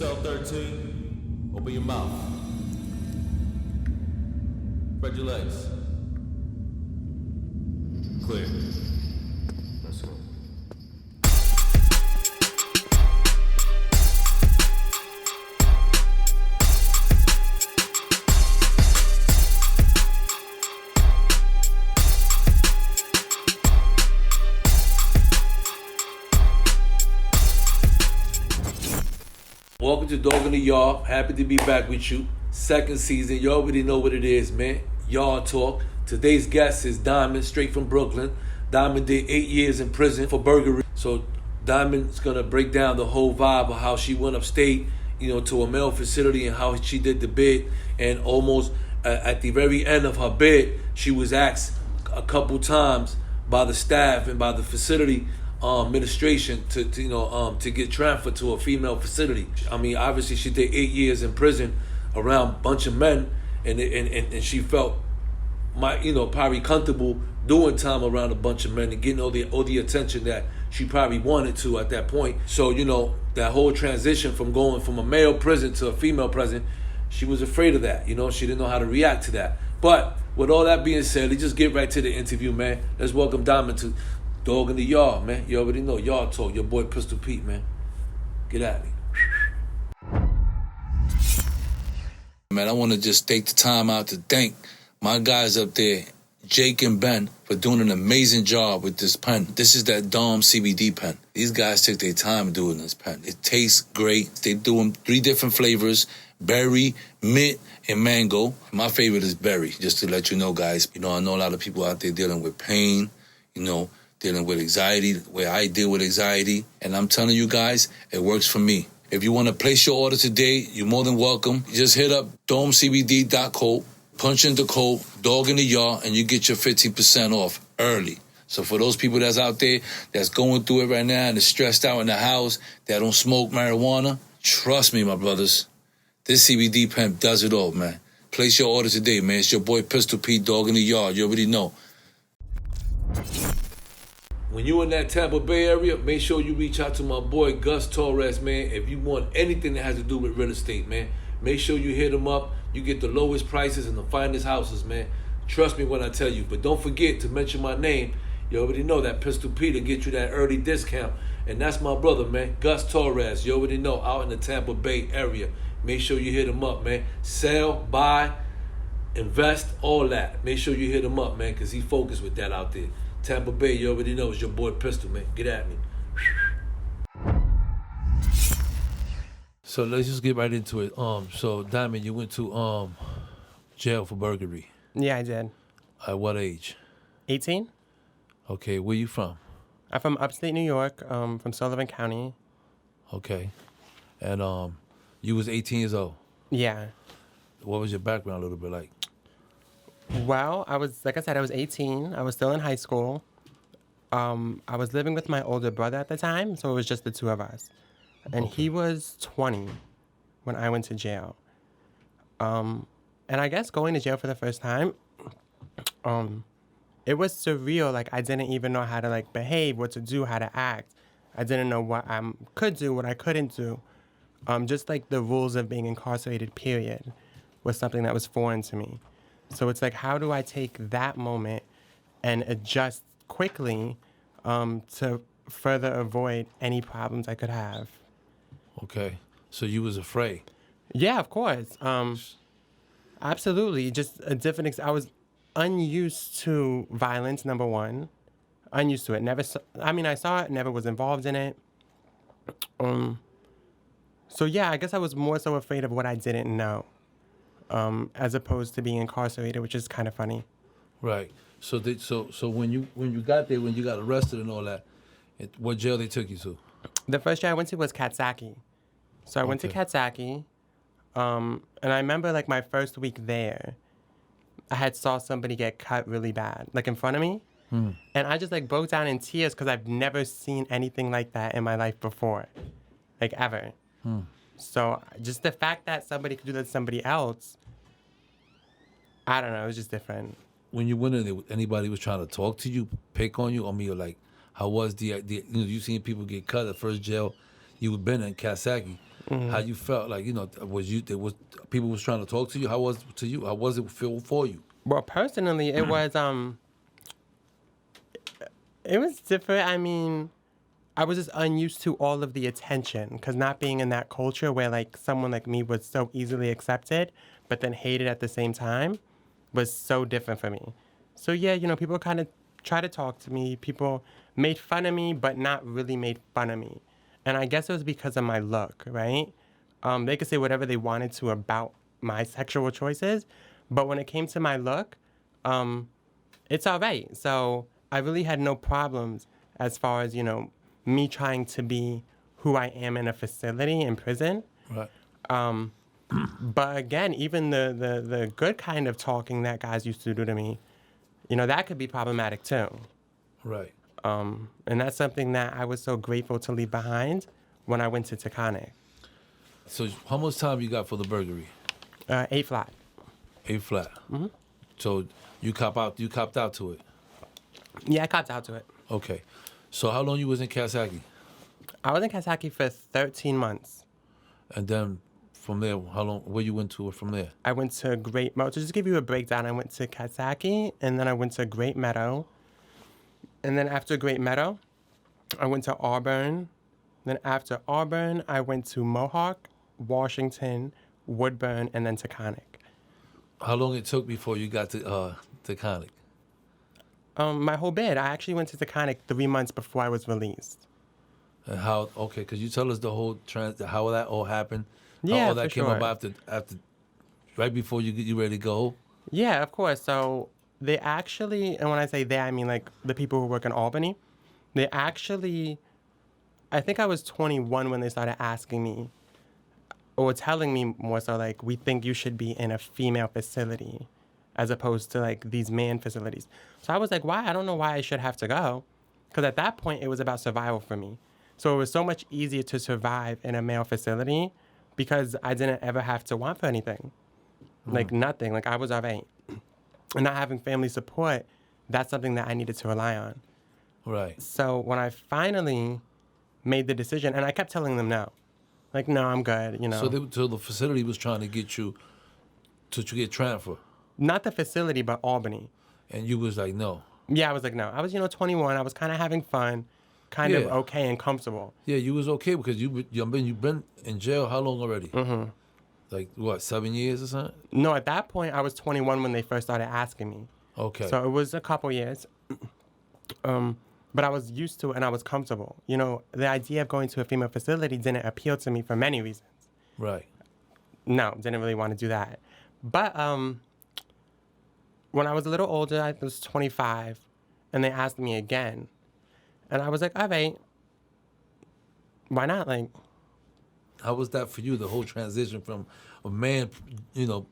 cell 13. Open your mouth. Spread your legs. Clear. Let's go. Welcome to Dog in the Yard. Happy to be back with you. Second season. You already know what it is, man. Yard talk. Today's guest is Diamond, straight from Brooklyn. Diamond did 8 years in prison for burglary. So Diamond's gonna break down the whole vibe of how she went upstate, to a male facility and how she did the bid. And almost at the very end of her bid, she was asked a couple times by the staff and by the facility administration to get transferred to a female facility. I mean, obviously she did 8 years in prison around a bunch of men, and she felt probably comfortable doing time around a bunch of men and getting all the attention that she probably wanted to at that point. So that whole transition from going from a male prison to a female prison, she was afraid of that. She didn't know how to react to that. But with all that being said, let's just get right to the interview, man. Let's welcome Diamond to Dog in the Yard, man. You already know. Yard talk. Your boy Pistol Pete, man. Get at me. Man, I want to just take the time out to thank my guys up there, Jake and Ben, for doing an amazing job with this pen. This is that Dom CBD pen. These guys took their time doing this pen. It tastes great. They do them 3 different flavors: berry, mint, and mango. My favorite is berry, just to let you know, guys. I know a lot of people out there dealing with pain, dealing with anxiety, where I deal with anxiety. And I'm telling you guys, it works for me. If you want to place your order today, you're more than welcome. Just hit up domecbd.co, punch in the code, Dog in the Yard, and you get your 15% off early. So for those people that's out there that's going through it right now and is stressed out in the house, that don't smoke marijuana, trust me, my brothers, this CBD pen does it all, man. Place your order today, man. It's your boy Pistol Pete, Dog in the Yard. You already know. When you in that Tampa Bay area, make sure you reach out to my boy Gus Torres, man. If you want anything that has to do with real estate, man, make sure you hit him up. You get the lowest prices and the finest houses, man. Trust me when I tell you. But don't forget to mention my name. You already know that Pistol Pete will get you that early discount. And that's my brother, man, Gus Torres. You already know, out in the Tampa Bay area. Make sure you hit him up, man. Sell, buy, invest, all that. Make sure you hit him up, man, because he focused with that out there. Tampa Bay, you already know, it's your boy Pistol, man. Get at me. So let's just get right into it. So Diamond, you went to jail for burglary. Yeah, I did. At what age? 18. Okay, where you from? I'm from upstate New York, from Sullivan County. Okay. And you was 18 years old? Yeah. What was your background a little bit like? Well, I was 18. I was still in high school. I was living with my older brother at the time, so it was just the two of us. And he was 20 when I went to jail. And I guess going to jail for the first time, it was surreal. Like, I didn't even know how to, behave, what to do, how to act. I didn't know what I could do, what I couldn't do. Just, the rules of being incarcerated, period, was something that was foreign to me. So it's how do I take that moment and adjust quickly to further avoid any problems I could have? Okay. So you was afraid? Yeah, of course. Absolutely. Just a different... I was unused to violence, number one. Unused to it. I saw it, never was involved in it. So yeah, I guess I was more so afraid of what I didn't know. As opposed to being incarcerated, which is kind of funny. Right. So when you got there, when you got arrested and all that, what jail they took you to? The first jail I went to was Katsaki. So I went to Katsaki, and I remember my first week there, I had saw somebody get cut really bad, in front of me, and I just broke down in tears because I've never seen anything like that in my life before, ever. So just the fact that somebody could do that to somebody else, I don't know, it was just different. When you went in there, anybody was trying to talk to you, pick on you? I mean, how was the you seen people get cut at first jail? You had been in Katsaki. how you felt. Like, was people was trying to talk to you? How was it to you? How was it feel for you? Well, personally, it was different. I mean, I was just unused to all of the attention because not being in that culture where like someone like me was so easily accepted, but then hated at the same time, was so different for me. So yeah, people kind of try to talk to me. People made fun of me, but not really made fun of me. And I guess it was because of my look, right? They could say whatever they wanted to about my sexual choices, but when it came to my look, it's all right. So I really had no problems as far as, me trying to be who I am in a facility in prison. Right. But again, even the good kind of talking that guys used to do to me, that could be problematic too. Right. And that's something that I was so grateful to leave behind when I went to Taconic. So how much time you got for the burglary? 8 flat. 8 flat. Mm-hmm. So you copped out to it? Yeah, I copped out to it. Okay. So how long you was in Kasaki? I was in Kasaki for 13 months. And then from there, where you went to from there? I went to Great Meadow. To just give you a breakdown, I went to Kasaki, and then I went to Great Meadow. And then after Great Meadow, I went to Auburn. Then after Auburn, I went to Mohawk, Washington, Woodburn, and then Taconic. How long it took before you got to Taconic? My whole bid. I actually went to Taconic 3 months before I was released. And how? Okay, could you tell us the whole how that all happened? How Yeah, all that for came sure. up after, right before you ready to go? Yeah, of course. So they actually, and when I say they, I mean like the people who work in Albany. They actually, I think I was 21 when they started asking me, or telling me more so like, we think you should be in a female facility as opposed to like these man facilities. So I was like, why? I don't know why I should have to go. Because at that point, it was about survival for me. So it was so much easier to survive in a male facility because I didn't ever have to want for anything. Like nothing. Like I was all right. And not having family support, that's something that I needed to rely on. Right. So when I finally made the decision, and I kept telling them no. Like, no, I'm good, So the facility was trying to get you to get transferred. Not the facility, but Albany. And you was like, no. Yeah, I was like, no. I was, 21. I was kind of having fun, kind of Yeah. okay and comfortable. Yeah, you was okay because you've been in jail how long already? Mm-hmm. Like, what, 7 years or something? No, at that point, I was 21 when they first started asking me. Okay. So it was a couple years. But I was used to it and I was comfortable. The idea of going to a female facility didn't appeal to me for many reasons. Right. No, didn't really want to do that. But when I was a little older, I was 25, and they asked me again. And I was like, all right, why not? Like, How was that for you, the whole transition from a man,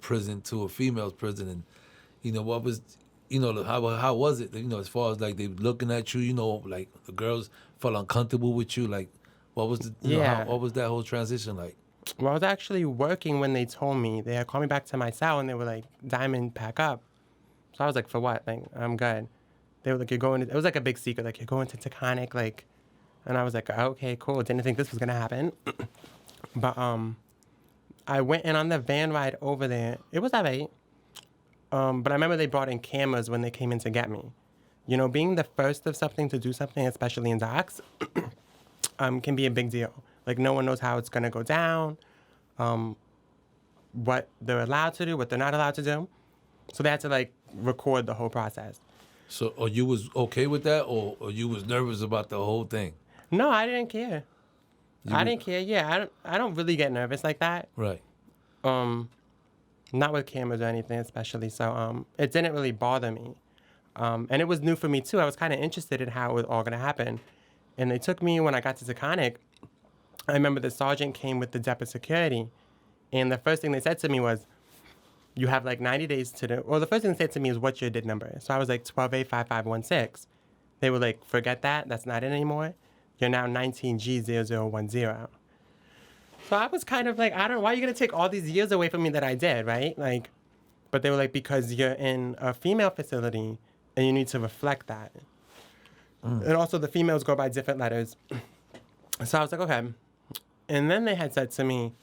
prison to a female's prison? And, what was, how was it, as far as, like, they looking at you, like, the girls felt uncomfortable with you? Like, what was what was that whole transition like? Well, I was actually working when they told me. They had called me back to my cell, and they were like, Diamond, pack up. So I was like, for what? Like, I'm good. They were like, you're going to, it was like a big secret, like, you're going to Taconic, like, and I was like, okay, cool. Didn't think this was going to happen. But I went in on the van ride over there. It was all right. But I remember they brought in cameras when they came in to get me. Being the first of something to do something, especially in docks, can be a big deal. Like, no one knows how it's going to go down, what they're allowed to do, what they're not allowed to do. So they had to, like, record the whole process. So, or you was okay with that, or you was nervous about the whole thing? No, I didn't care. I didn't care. Yeah, I don't really get nervous like that. Right. Not with cameras or anything, especially. So it didn't really bother me. And it was new for me, too. I was kind of interested in how it was all going to happen. And they took me when I got to Taconic. I remember the sergeant came with the deputy security. And the first thing they said to me was, you have like 90 days to do. Well, the first thing they said to me is, what's your DID number? So I was like 12A5516. They were like, forget that. That's not it anymore. You're now 19G0010. So I was kind of like, I don't know, why are you going to take all these years away from me that I did, right? Like, but they were like, because you're in a female facility and you need to reflect that. And also the females go by different letters. So I was like, okay. And then they had said to me,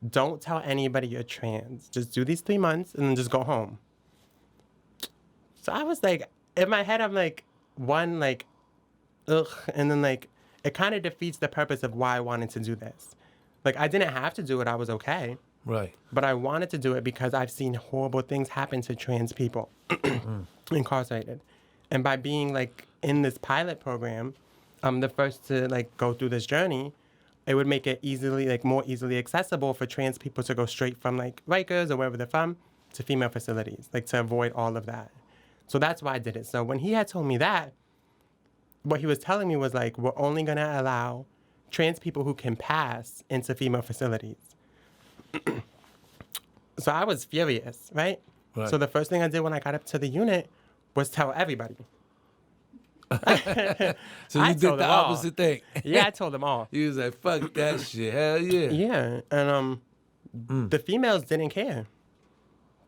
don't tell anybody you're trans. Just do these 3 months and then just go home. So I was like, in my head, I'm like, one, like, ugh. And then, like, it kind of defeats the purpose of why I wanted to do this. Like, I didn't have to do it. I was okay. Right. But I wanted to do it because I've seen horrible things happen to trans people incarcerated. And by being, like, in this pilot program, I'm the first to, like, go through this journey. It would make it easily, like, more easily accessible for trans people to go straight from, like, Rikers or wherever they're from to female facilities, like, to avoid all of that. So that's why I did it. So when he had told me that, what he was telling me was, like, we're only going to allow trans people who can pass into female facilities. So I was furious, right? So the first thing I did when I got up to the unit was tell everybody. So you did the opposite thing. Yeah, I told them all. You was like, fuck that shit. Hell yeah. Yeah. And the females didn't care.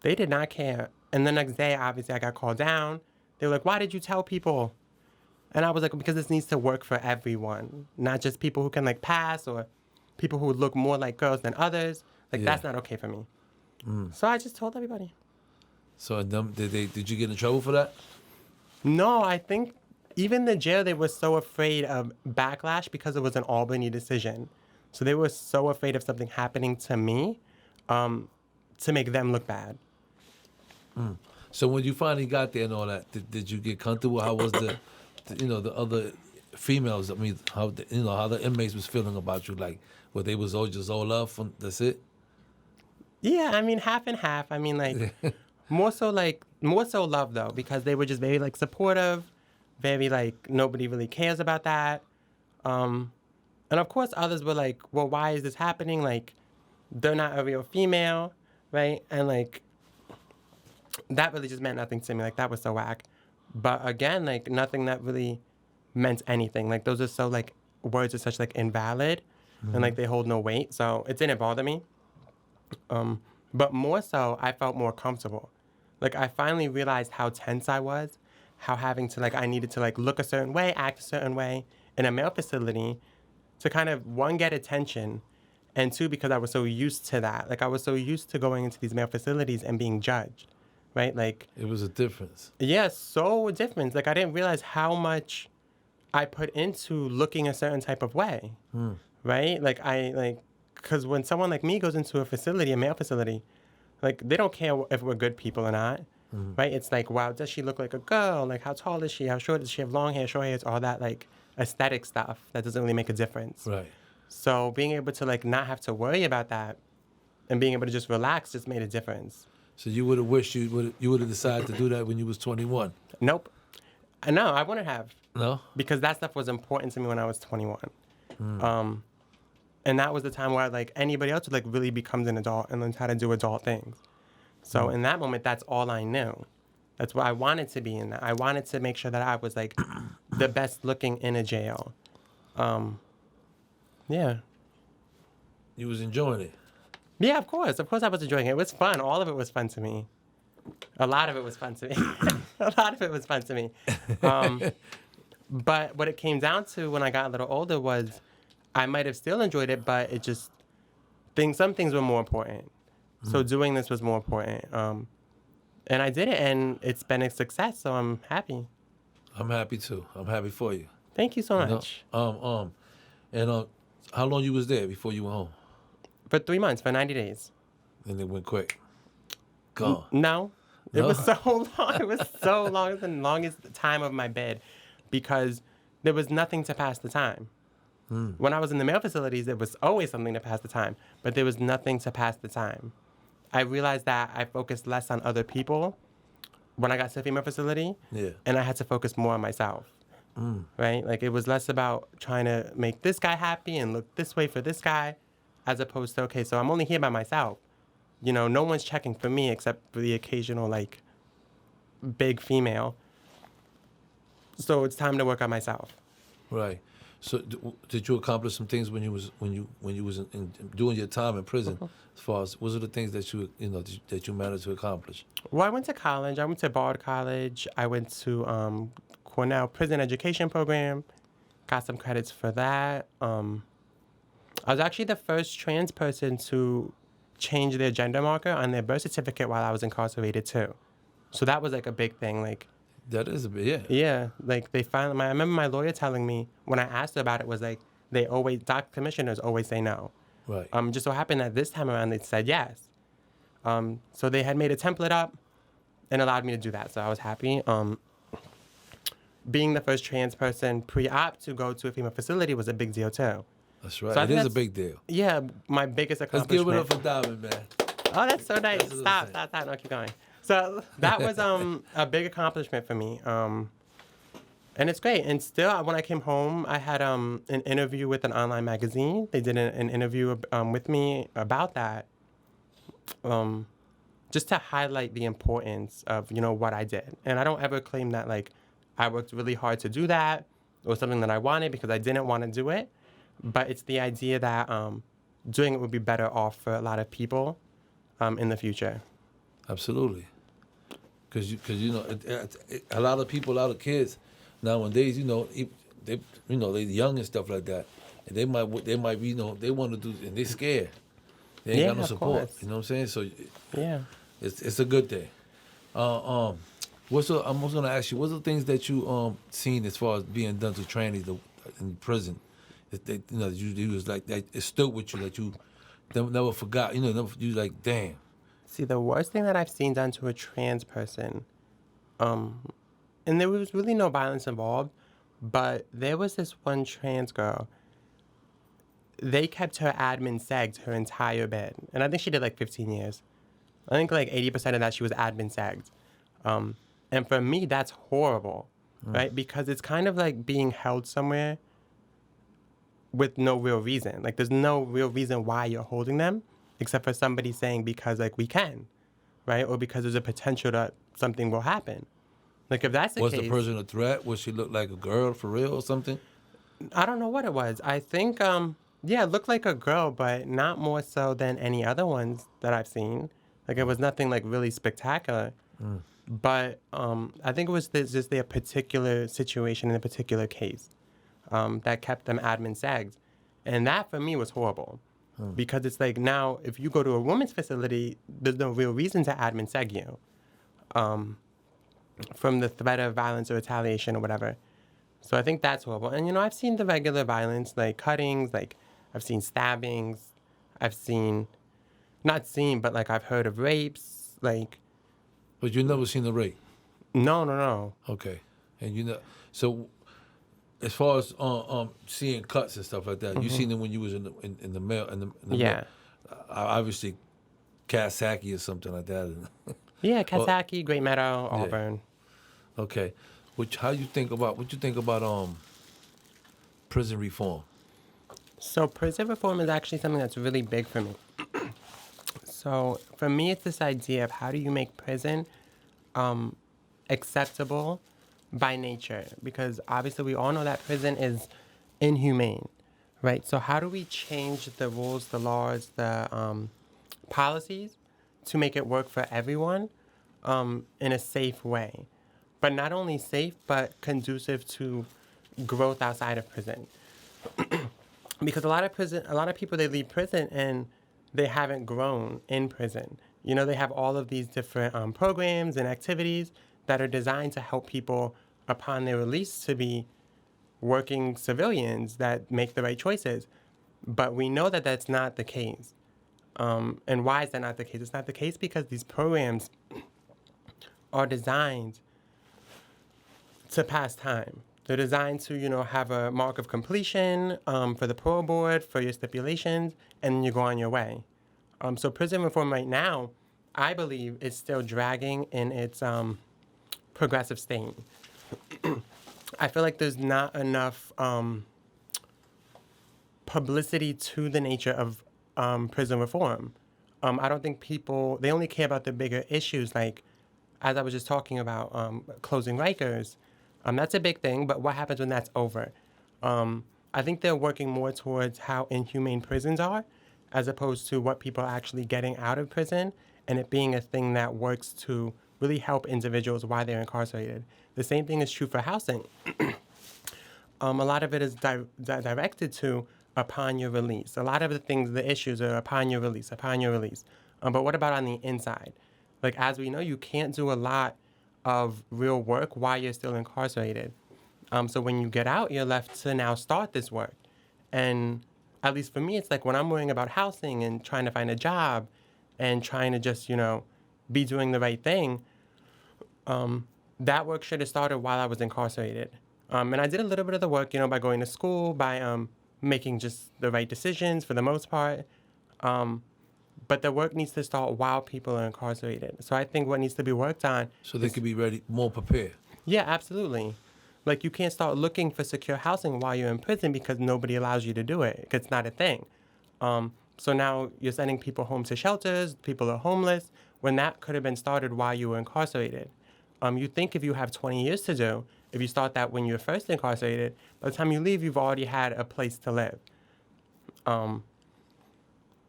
They did not care. And the next day, obviously, I got called down. They were like, why did you tell people? And I was like, because this needs to work for everyone, not just people who can, like, pass or people who look more like girls than others. Like, that's not okay for me. So I just told everybody. So did you get in trouble for that? No, I think even the jail, they were so afraid of backlash because it was an Albany decision. So they were so afraid of something happening to me to make them look bad. So when you finally got there and all that, did you get comfortable? How was the other females? I mean, how the inmates was feeling about you? Like, were they was all just all love? That's it? Yeah, I mean, half and half. I mean, like, more so love, though, because they were just very, like, supportive, very, like, nobody really cares about that. And, of course, others were like, well, why is this happening? Like, they're not a real female, right? And, like, that really just meant nothing to me. Like, that was so whack. But, again, like, nothing that really meant anything. Like, those are so, like, words are such, like, invalid, and, like, they hold no weight. So it didn't bother me. But more so, I felt more comfortable. Like, I finally realized how tense I was, how having to, like, I needed to, like, look a certain way, act a certain way in a male facility to kind of, one, get attention, and two, because I was so used to that. Like, I was so used to going into these male facilities and being judged, right? Like, it was a difference. Yeah, so different. Like, I didn't realize how much I put into looking a certain type of way, right? Like, because when someone like me goes into a facility, a male facility, like, they don't care if we're good people or not, right? It's like, wow, does she look like a girl? Like, how tall is she? How short does she have? Long hair, short hair? It's all that, like, aesthetic stuff that doesn't really make a difference. Right. So being able to, like, not have to worry about that and being able to just relax just made a difference. So you would have wished you would have decided to do that when you was 21? Nope. No, I wouldn't have. No? Because that stuff was important to me when I was 21. And that was the time where, like, anybody else would, like, really becomes an adult and learns how to do adult things. So in that moment, that's all I knew. That's what I wanted to be in that. I wanted to make sure that I was, like, the best looking in a jail. Yeah. You was enjoying it? Yeah, of course. Of course I was enjoying it. It was fun. All of it was fun to me. A lot of it was fun to me. A lot of it was fun to me. But what it came down to when I got a little older was I might have still enjoyed it, but it just, some things were more important. So doing this was more important. And I did it, and it's been a success, so I'm happy. I'm happy, too. I'm happy for you. Thank you so much. And how long you was there before you went home? For 3 months, for 90 days. And it went quick. Gone. No. It was so long. It was so long. It was the longest time of my bid because there was nothing to pass the time. When I was in the male facilities, there was always something to pass the time, but there was nothing to pass the time. I realized that I focused less on other people when I got to the female facility, and I had to focus more on myself, right? Like, it was less about trying to make this guy happy and look this way for this guy, as opposed to, okay, so I'm only here by myself. You know, no one's checking for me except for the occasional, like, big female. So it's time to work on myself. Right. So did you accomplish some things when you was in doing your time in prison? As far as what are the things that you managed to accomplish? Well, I went to college. I went to Bard College. I went to Cornell Prison Education Program. Got some credits for that. I was actually the first trans person to change their gender marker on their birth certificate while I was incarcerated too. So that was like a big thing. Like, That is a bit, yeah. yeah, like they finally. I remember my lawyer telling me when I asked her about it was like doc commissioners always say no. Right. Just so happened that this time around they said yes. So they had made a template up and allowed me to do that. So I was happy. Being the first trans person pre-op to go to a female facility was a big deal too. That's right. So I It think is a that's- big deal. Yeah, my biggest Let's accomplishment. give it up for Diamond, man. Oh, that's so nice. That's what I'm Stop, saying. stop, stop. No, keep going. So that was a big accomplishment for me. And it's great. And still, when I came home, I had an interview with an online magazine. They did an interview with me about that, just to highlight the importance of, what I did. And I don't ever claim that, like, I worked really hard to do that or something that I wanted because I didn't want to do it. But it's the idea that doing it would be better off for a lot of people in the future. Absolutely. Because a lot of people, a lot of kids nowadays, they young and stuff like that, and they might be, they want to do, and they scared. They ain't got no of support. course. You know what I'm saying? So Yeah. it's a good thing. I'm also gonna ask you, what's the things that you seen as far as being done to trannies in prison? That they, you was like that, it stood with you, that you never forgot. You like, damn. See, the worst thing that I've seen done to a trans person, and there was really no violence involved, but there was this one trans girl. They kept her admin segged her entire bed. And I think she did like 15 years. I think like 80% of that she was admin segged. And for me, that's horrible, right? Because it's kind of like being held somewhere with no real reason. Like there's no real reason why you're holding them, except for somebody saying because like we can, right? Or because there's a potential that something will happen. Like if that's the Was case, the person a threat? Was she look like a girl for real or something? I don't know what it was. I think, yeah, it looked like a girl, but not more so than any other ones that I've seen. Like it was nothing like really spectacular. But I think it was just their particular situation in a particular case that kept them admin sagged. And that for me was horrible. Because it's like now, if you go to a women's facility, there's no real reason to admin seg you from the threat of violence or retaliation or whatever. So I think that's horrible. And, I've seen the regular violence, like cuttings, like I've seen stabbings. I've seen, not seen, but like I've heard of rapes. Like, But you never seen a rape. no. Okay, and so as far as seeing cuts and stuff like that, you seen them when you was in the mail in the Yeah. obviously Kawasaki or something like that. Yeah, Kawasaki, Great Meadow, Auburn. Okay, what you think about prison reform? So prison reform is actually something that's really big for me. So for me, it's this idea of how do you make prison acceptable by nature? Because obviously we all know that prison is inhumane, right? So how do we change the rules, the laws, the policies to make it work for everyone in a safe way? But not only safe, but conducive to growth outside of prison. Because a lot of people, they leave prison and they haven't grown in prison. They have all of these different programs and activities that are designed to help people upon their release to be working civilians that make the right choices. But we know that that's not the case. And why is that not the case? It's not the case because these programs are designed to pass time. They're designed to, have a mark of completion for the parole board, for your stipulations, and you go on your way. So prison reform right now, I believe, is still dragging in its progressive state. I feel like there's not enough publicity to the nature of prison reform. I don't think people, they only care about the bigger issues, like, as I was just talking about, closing Rikers. That's a big thing, but what happens when that's over? I think they're working more towards how inhumane prisons are, as opposed to what people are actually getting out of prison, and it being a thing that works to really help individuals while they're incarcerated. The same thing is true for housing. A lot of it is directed to upon your release. A lot of the things, the issues are upon your release, upon your release. But what about on the inside? Like, as we know, you can't do a lot of real work while you're still incarcerated. So when you get out, you're left to now start this work. And at least for me, it's like when I'm worrying about housing and trying to find a job and trying to just, be doing the right thing, that work should have started while I was incarcerated. And I did a little bit of the work, by going to school, by making just the right decisions for the most part. But the work needs to start while people are incarcerated. So I think what needs to be worked on... So they could be ready, more prepared. Yeah, absolutely. Like, you can't start looking for secure housing while you're in prison because nobody allows you to do it. It's not a thing. So now you're sending people home to shelters, people are homeless, when that could have been started while you were incarcerated. You think if you have 20 years to do, if you start that when you're first incarcerated, by the time you leave, you've already had a place to live.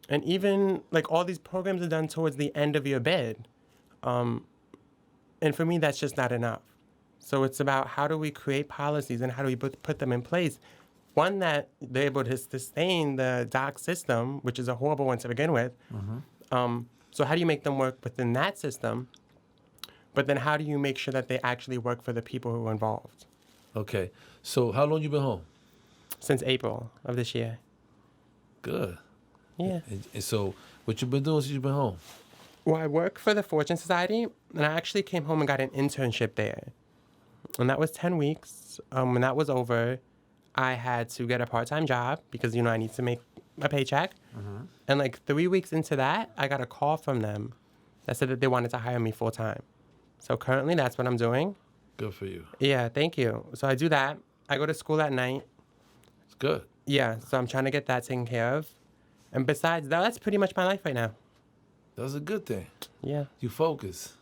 And even, like, all these programs are done towards the end of your bid. And for me, that's just not enough. So it's about how do we create policies and how do we put them in place? One, that they're able to sustain the doc system, which is a horrible one to begin with. So how do you make them work within that system? But then how do you make sure that they actually work for the people who are involved? Okay. So how long you been home? Since April of this year. Good. Yeah. And so what you been doing since you been home? Well, I work for the Fortune Society, and I actually came home and got an internship there. And that was 10 weeks. When that was over, I had to get a part-time job because, I need to make a paycheck. And like 3 weeks into that, I got a call from them that said that they wanted to hire me full-time. So currently, that's what I'm doing. Good for you. Yeah, thank you. So I do that. I go to school at night. It's good. Yeah, so I'm trying to get that taken care of. And besides that, that's pretty much my life right now. That's a good thing. Yeah. You focus.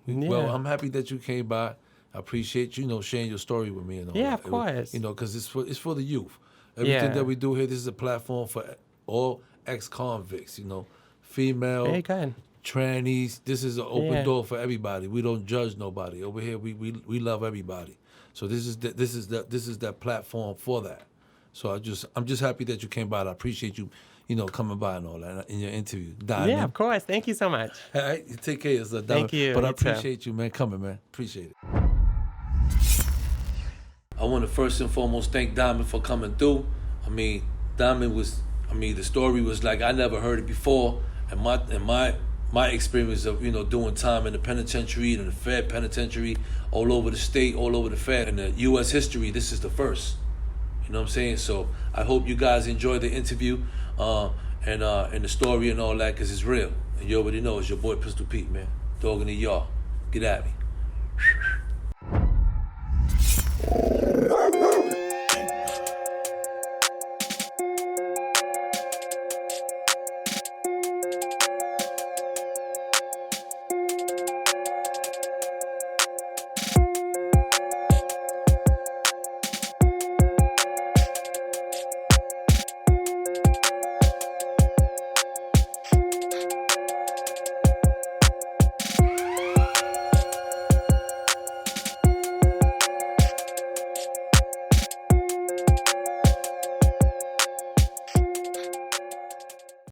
Yeah. Well, I'm happy that you came by. I appreciate you, sharing your story with me and all that. Yeah, of course. Because it's for the youth. Everything Yeah. that we do here, this is a platform for all ex-convicts, female, Very good. trannies. This is an open Yeah. door for everybody. We don't judge nobody. Over here, we love everybody. So this is that platform for that. So I'm just happy that you came by. I appreciate you, coming by and all that in your interview. Diamond. Yeah, of course. Thank you so much. All right, you take care of yourself, Thank Diamond. you. But I You too. appreciate you, man, coming, man. Appreciate it. I want to first and foremost thank Diamond for coming through. The story was like I never heard it before, and my experience of doing time in the penitentiary and the Fed penitentiary all over the state, all over the Fed, and the U.S. history. This is the first. You know what I'm saying? So I hope you guys enjoy the interview and the story and all that, because it's real. And you already know it's your boy Pistol Pete, man. Dog in the yard. Get at me.